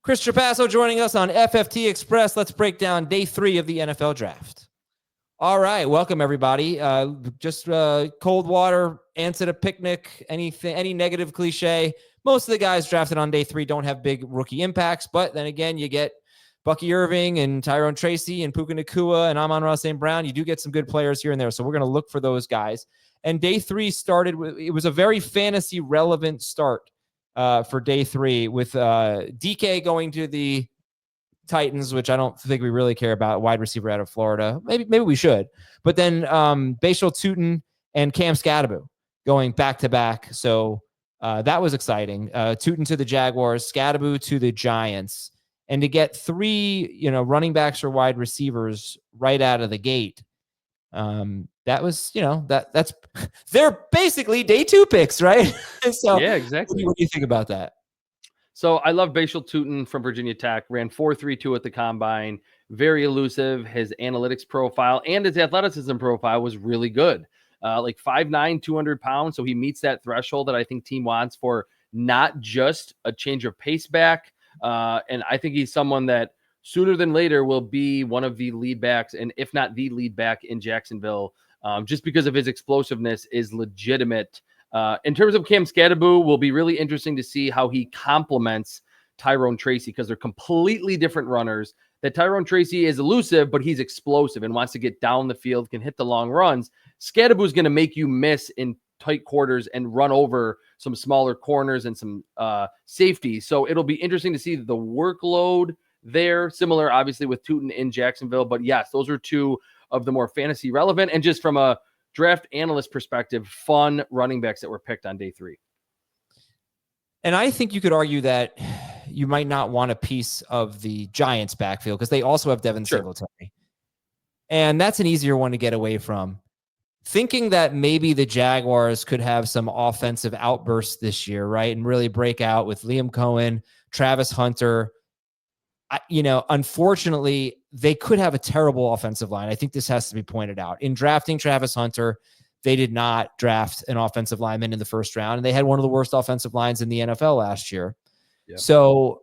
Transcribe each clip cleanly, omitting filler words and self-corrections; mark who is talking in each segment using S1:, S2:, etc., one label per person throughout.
S1: Chris Trapasso joining us on FFT Express. Let's break down day 3 of the NFL draft. All right, welcome everybody. Just cold water, answer to picnic, any negative cliche. Most of the guys drafted on day 3 don't have big rookie impacts, but then again, you get Bucky Irving and Tyrone Tracy and Puka Nacua and Amon-Ra St. Brown. You do get some good players here and there, so we're going to look for those guys. And day 3 started with, it was a very fantasy relevant start for day 3 with DK going to the Titans, which I don't think we really care about, wide receiver out of Florida. Maybe we should. But then Bashal Tutin and Cam Skattebo going back-to-back. So that was exciting. Tutin to the Jaguars, Skattebo to the Giants. And to get 3, running backs or wide receivers right out of the gate, that was, that's they're basically day 2 picks, right? So
S2: yeah, exactly.
S1: What do you think about that?
S2: So I love Bashal Tutin from Virginia Tech, ran 4.32 at the combine, very elusive. His analytics profile and his athleticism profile was really good. Like 5'9", 200 pounds. So he meets that threshold that I think team wants for not just a change of pace back. And I think he's someone that sooner than later will be one of the lead backs, and if not the lead back in Jacksonville, just because of his explosiveness is legitimate. In terms of Cam Skattebo, will be really interesting to see how he complements Tyrone Tracy, because they're completely different runners. That Tyrone Tracy is elusive, but he's explosive and wants to get down the field, can hit the long runs. Skattebo is going to make you miss in tight quarters and run over some smaller corners and some safeties. So it'll be interesting to see the workload there. Similar, obviously, with Tutin in Jacksonville. But yes, those are 2 of the more fantasy relevant and just from a draft analyst perspective, fun running backs that were picked on day 3.
S1: And I think you could argue that you might not want a piece of the Giants backfield because they also have Devin Singletary. And that's an easier one to get away from. Thinking that maybe the Jaguars could have some offensive outbursts this year, right? And really break out with Liam Cohen, Travis Hunter. Unfortunately, they could have a terrible offensive line. I think this has to be pointed out. In drafting Travis Hunter, they did not draft an offensive lineman in the first round, and they had one of the worst offensive lines in the NFL last year. Yeah. So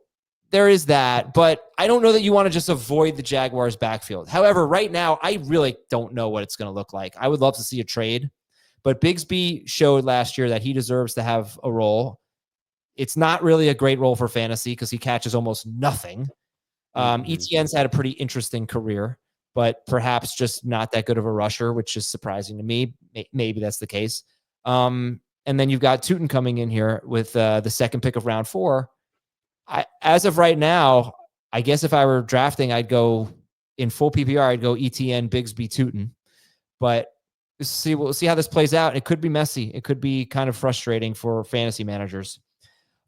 S1: there is that, but I don't know that you want to just avoid the Jaguars backfield. However, right now, I really don't know what it's going to look like. I would love to see a trade, but Bigsby showed last year that he deserves to have a role. It's not really a great role for fantasy because he catches almost nothing. ETN's had a pretty interesting career, but perhaps just not that good of a rusher, which is surprising to me. Maybe that's the case. And then you've got Tutin coming in here with the second pick of round 4. As of right now, I guess if I were drafting, I'd go in full PPR. I'd go ETN, Bigsby, Tutin. But we'll see how this plays out. It could be messy. It could be kind of frustrating for fantasy managers.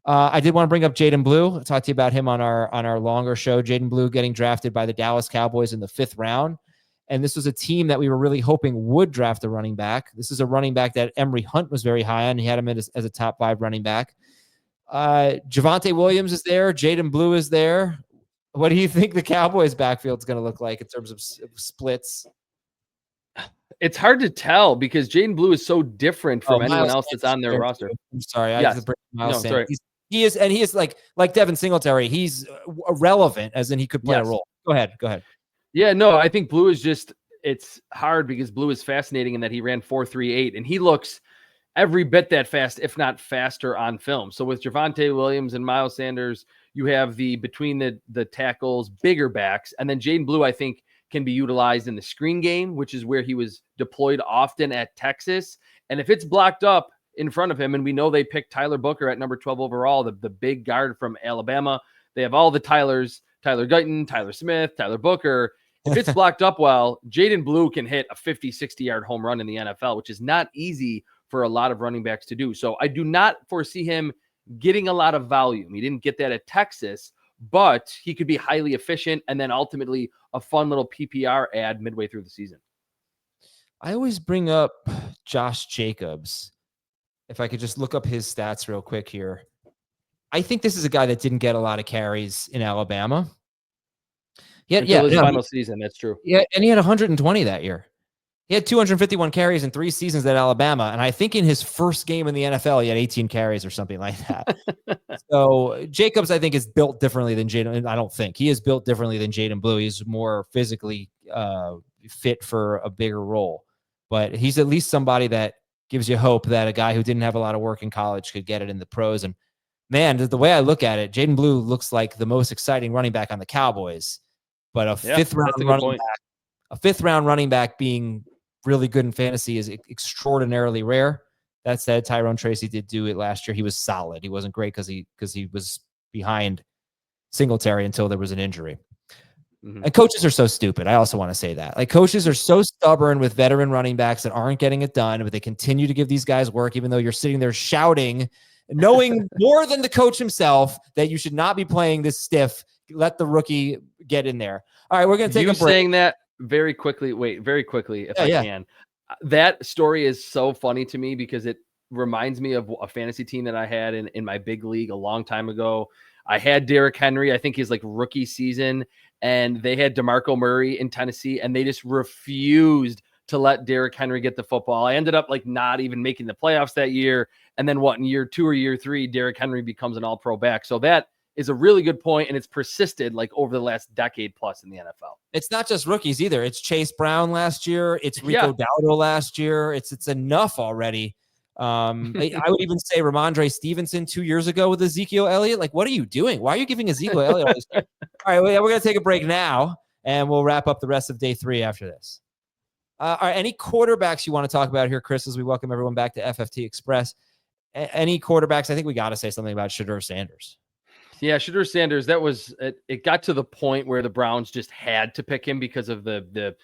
S1: I did want to bring up Jaden Blue. I'll talk to you about him on our longer show. Jaden Blue getting drafted by the Dallas Cowboys in the 5th round. And this was a team that we were really hoping would draft a running back. This is a running back that Emory Hunt was very high on. He had him as a top 5 running back. Javonte Williams is there. Jaden Blue is there. What do you think the Cowboys backfield is going to look like in terms of splits?
S2: It's hard to tell because Jaden Blue is so different from anyone else that's on their roster.
S1: I'm sorry. I have to bring Miles Sanders. He is like Devin Singletary. He's relevant, as in he could play a role. Go ahead.
S2: Yeah, no, I think Blue is it's hard because Blue is fascinating in that he ran 4.38 and he looks every bit that fast, if not faster on film. So with Javonte Williams and Miles Sanders, you have between the tackles, bigger backs. And then Jaden Blue, I think, can be utilized in the screen game, which is where he was deployed often at Texas. And if it's blocked up in front of him, and we know they picked Tyler Booker at number 12 overall, the big guard from Alabama. They have all the Tylers, Tyler Guyton, Tyler Smith, Tyler Booker. If it's blocked up well, Jaden Blue can hit a 50, 60-yard home run in the NFL, which is not easy for a lot of running backs to do. So I do not foresee him getting a lot of volume. He didn't get that at Texas, but he could be highly efficient and then ultimately a fun little PPR ad midway through the season.
S1: I always bring up Josh Jacobs. If I could just look up his stats real quick here. I think this is a guy that didn't get a lot of carries in Alabama.
S2: His final season, that's true.
S1: Yeah, and he had 120 that year. He had 251 carries in 3 seasons at Alabama, and I think in his first game in the NFL, he had 18 carries or something like that. So Jacobs, I think, is built differently than Jaden. I don't think he is built differently than Jaden Blue. He's more physically fit for a bigger role, but he's at least somebody that gives you hope that a guy who didn't have a lot of work in college could get it in the pros. And man, the way I look at it, Jaden Blue looks like the most exciting running back on the Cowboys, but a fifth round running back being really good in fantasy is extraordinarily rare. That said, Tyrone Tracy did do it last year. He was solid. He wasn't great because he was behind Singletary until there was an injury. Mm-hmm. And coaches are so stupid. I also want to say that. Like, coaches are so stubborn with veteran running backs that aren't getting it done, but they continue to give these guys work, even though you're sitting there shouting, knowing more than the coach himself that you should not be playing this stiff. Let the rookie get in there. All right, we're going to take a break.
S2: Saying that very quickly, if I can. That story is so funny to me because it reminds me of a fantasy team that I had in my big league a long time ago. I had Derrick Henry, I think his rookie season, and they had DeMarco Murray in Tennessee, and they just refused to let Derrick Henry get the football. I ended up not even making the playoffs that year. And then in year 2 or year 3, Derrick Henry becomes an all-pro back. So that is a really good point, and it's persisted over the last decade plus in the NFL.
S1: It's not just rookies either. It's Chase Brown last year. It's Rico Dowdle last year. It's enough already. I would even say Ramondre Stevenson 2 years ago with Ezekiel Elliott. What are you doing? Why are you giving Ezekiel Elliott all this time? All right, we're going to take a break now, and we'll wrap up the rest of day 3 after this. All right, any quarterbacks you want to talk about here, Chris, as we welcome everyone back to FFT Express? Any quarterbacks? I think we got to say something about Shedeur Sanders.
S2: Yeah, Shedeur Sanders, that was it got to the point where the Browns just had to pick him because of the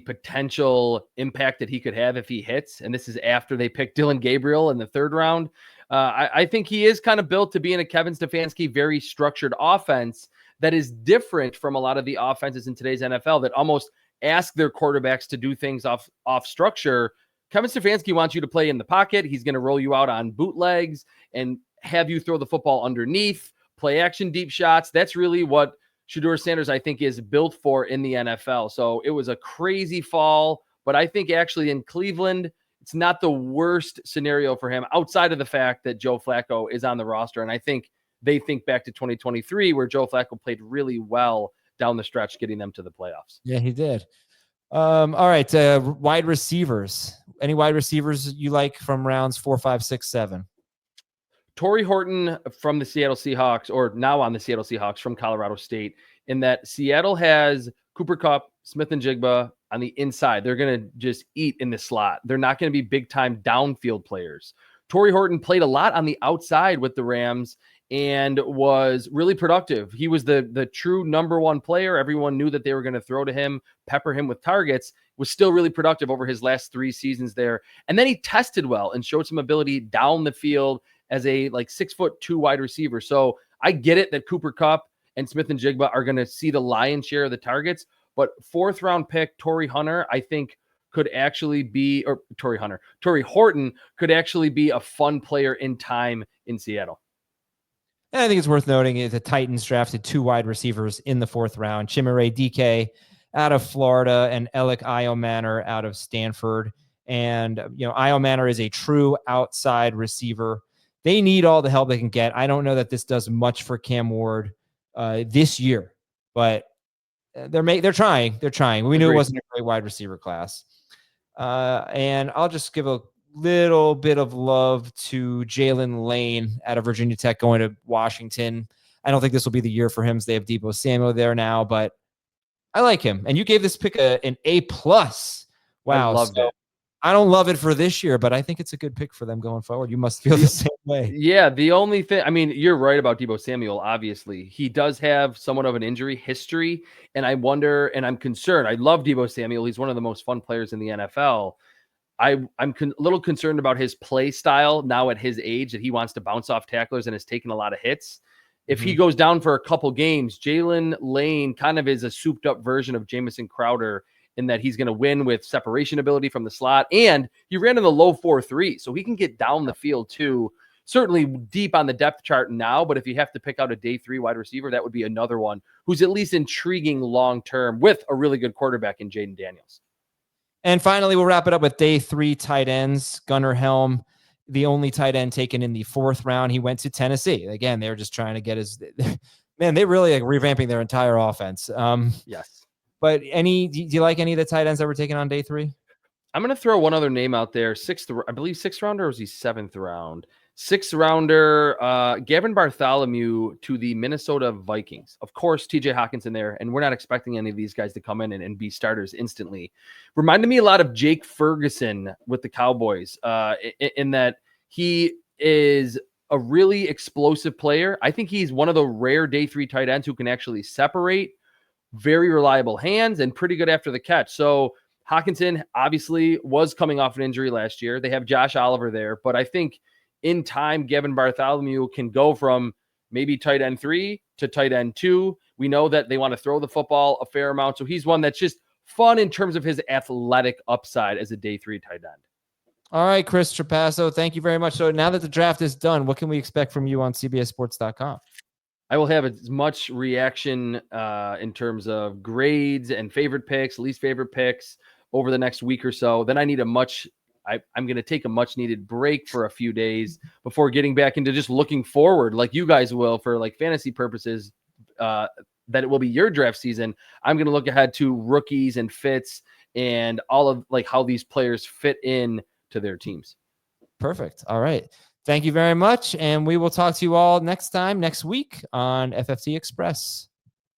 S2: potential impact that he could have if he hits. And this is after they picked Dylan Gabriel in the 3rd round. I think he is kind of built to be in a Kevin Stefanski, very structured offense that is different from a lot of the offenses in today's NFL that almost ask their quarterbacks to do things off structure. Kevin Stefanski wants you to play in the pocket. He's going to roll you out on bootlegs and have you throw the football underneath. Play action deep shots. That's really what Shedeur Sanders, I think, is built for in the NFL. So it was a crazy fall, but I think actually in Cleveland, it's not the worst scenario for him outside of the fact that Joe Flacco is on the roster. And I think they think back to 2023 where Joe Flacco played really well down the stretch, getting them to the playoffs.
S1: Yeah, he did. All right. Wide receivers. Any wide receivers you like from rounds 4, 5, 6, 7?
S2: Torrey Horton from the Seattle Seahawks, or now on the Seattle Seahawks from Colorado State, in that Seattle has Cooper Kupp, Smith-Njigba on the inside. They're going to just eat in the slot. They're not going to be big-time downfield players. Torrey Horton played a lot on the outside with the Rams and was really productive. He was the true number 1 player. Everyone knew that they were going to throw to him, pepper him with targets, was still really productive over his last 3 seasons there. And then he tested well and showed some ability down the field as a 6'2" wide receiver. So I get it that Cooper Kupp and Smith-Njigba are going to see the lion's share of the targets, but 4th round pick Torrey Hunter, I think could actually be, or Torrey Horton could actually be a fun player in time in Seattle.
S1: And I think it's worth noting the Titans drafted 2 wide receivers in the 4th round, Chimere Dike out of Florida and Alec Iomanner out of Stanford. And, Iomanner is a true outside receiver. They need all the help they can get. I don't know that this does much for Cam Ward this year, but they're trying. They're trying. We knew it wasn't a great wide receiver class. And I'll just give a little bit of love to Jalen Lane out of Virginia Tech going to Washington. I don't think this will be the year for him as they have Deebo Samuel there now, but I like him. And you gave this pick an A+. Wow.
S2: I loved it.
S1: I don't love it for this year, but I think it's a good pick for them going forward. You must feel the same way.
S2: Yeah, the only thing, you're right about Deebo Samuel, obviously. He does have somewhat of an injury history, and I wonder, and I'm concerned. I love Deebo Samuel. He's one of the most fun players in the NFL. I'm a little concerned about his play style now at his age, that he wants to bounce off tacklers and has taken a lot of hits. If he goes down for a couple games, Jalen Lane kind of is a souped up version of Jamison Crowder in that he's going to win with separation ability from the slot. And he ran in the low 4.3, so he can get down the field too. Certainly deep on the depth chart now, but if you have to pick out a day 3 wide receiver, that would be another one who's at least intriguing long-term with a really good quarterback in Jaden Daniels.
S1: And finally, we'll wrap it up with day 3 tight ends. Gunnar Helm, the only tight end taken in the 4th round. He went to Tennessee. Again, they were just trying to get his man. They really like revamping their entire offense.
S2: Yes.
S1: But do you like any of the tight ends that were taken on day 3?
S2: I'm going to throw one other name out there. I believe 6th rounder, or was he 7th round? 6th rounder, Gavin Bartholomew to the Minnesota Vikings. Of course, TJ Hawkinson there, and we're not expecting any of these guys to come in and be starters instantly. Reminded me a lot of Jake Ferguson with the Cowboys, in that he is a really explosive player. I think he's one of the rare day 3 tight ends who can actually separate, very reliable hands, and pretty good after the catch. So Hawkinson obviously was coming off an injury last year. They have Josh Oliver there, but I think in time, Gavin Bartholomew can go from maybe tight end 3 to tight end 2. We know that they want to throw the football a fair amount. So he's one that's just fun in terms of his athletic upside as a day 3 tight end.
S1: All right, Chris Trapasso, thank you very much. So now that the draft is done, what can we expect from you on CBSSports.com? I
S2: will have as much reaction in terms of grades and favorite picks, least favorite picks over the next week or so. Then I need I'm going to take a much needed break for a few days before getting back into just looking forward like you guys will for like fantasy purposes, that it will be your draft season. I'm going to look ahead to rookies and fits and all of like how these players fit in to their teams.
S1: Perfect. All right. Thank you very much. And we will talk to you all next week on FFT Express.